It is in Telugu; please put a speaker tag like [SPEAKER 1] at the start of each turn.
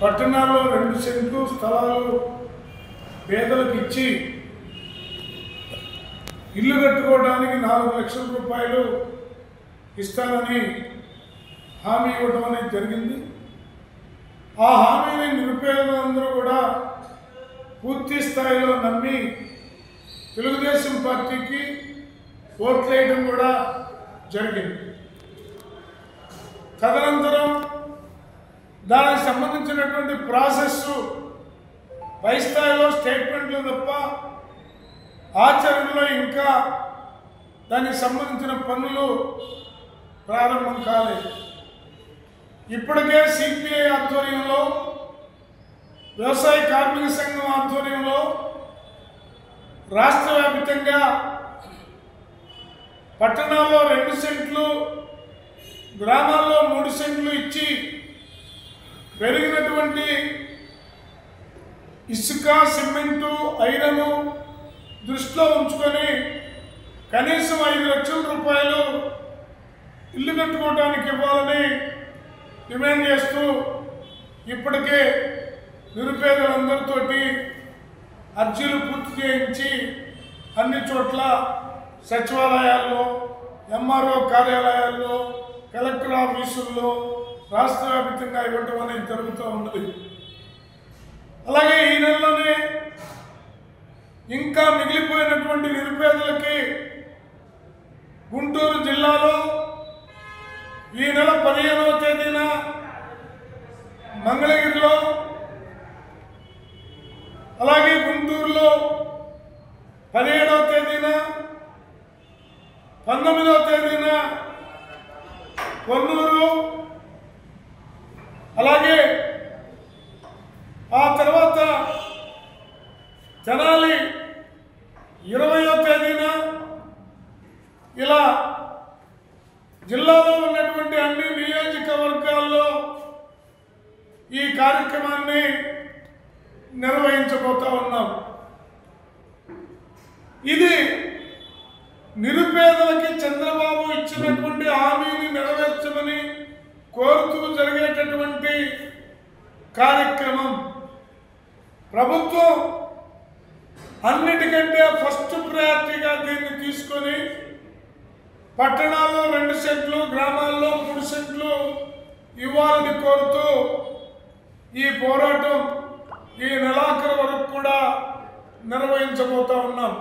[SPEAKER 1] పట్టణాల్లో 2 సెంట్లు స్థలాలు పేదలకు ఇచ్చి ఇల్లు కట్టుకోవడానికి 4 లక్షల రూపాయలు ఇస్తానని హామీ ఇవ్వడం అనేది జరిగింది. ఆ హామీని నిరుపేదలందరూ కూడా పూర్తి స్థాయిలో నమ్మి తెలుగుదేశం పార్టీకి ఓట్లేయడం కూడా జరిగింది. తదనంతరం దానికి సంబంధించినటువంటి ప్రాసెస్ పై స్థాయిలో స్టేట్మెంట్లు తప్ప ఆచరణలో ఇంకా దానికి సంబంధించిన పనులు ప్రారంభం కాలేదు. ఇప్పటికే సిపిఐ ఆధ్వర్యంలో, వ్యవసాయ కార్మిక సంఘం ఆధ్వర్యంలో రాష్ట్ర వ్యాప్తంగా పట్టణాల్లో 2 సెంట్లు, గ్రామాల్లో 3 సెంట్లు ఇచ్చి పెరిగినటువంటి ఇసుక, సిమెంటు, ఐరన్ దృష్టిలో ఉంచుకొని కనీసం 5 లక్షల రూపాయలు ఇల్లు కట్టుకోవడానికి ఇవ్వాలని డిమాండ్ చేస్తూ ఇప్పటికే నిరుపేదలందరితోటి అర్జీలు పూర్తి చేయించి అన్ని చోట్ల సచివాలయాల్లో, ఎంఆర్ఓ కార్యాలయాల్లో, కలెక్టర్ ఆఫీసుల్లో రాష్ట్ర వ్యాప్తంగా ఇవ్వటం అనేది జరుగుతూ ఉన్నది. అలాగే ఈ నెలలోనే ఇంకా మిగిలిపోయినటువంటి నిరుపేదలకి గుంటూరు జిల్లాలో ఈ నెల 15వ తేదీన మంగళగిరిలో, అలాగే గుంటూరులో 17వ తేదీన, 19వ తేదీన కొన్నూరు, అలాగే ఆ తర్వాత తెనాలి 20వ తేదీన ఇలా జిల్లాలో ఉన్నటువంటి అన్ని నియోజకవర్గాల్లో ఈ కార్యక్రమాన్ని నిర్వహించబోతా ఉన్నాం. ఇది నిరుపేదలకి చంద్రబాబు ఇచ్చినటువంటి హామీని నెరవేర్చమని కోరుతూ జరిగేటటువంటి కార్యక్రమం. ప్రభుత్వం అన్నిటికంటే ఫస్ట్ ప్రయారిటీగా దీన్ని తీసుకొని పట్టణాల్లో 2 సెంట్లు, గ్రామాల్లో 3 సెంట్లు ఇవ్వాలని కోరుతూ ఈ పోరాటం ఈ నెలాఖరు వరకు కూడా నిర్వహించబోతా ఉన్నాం.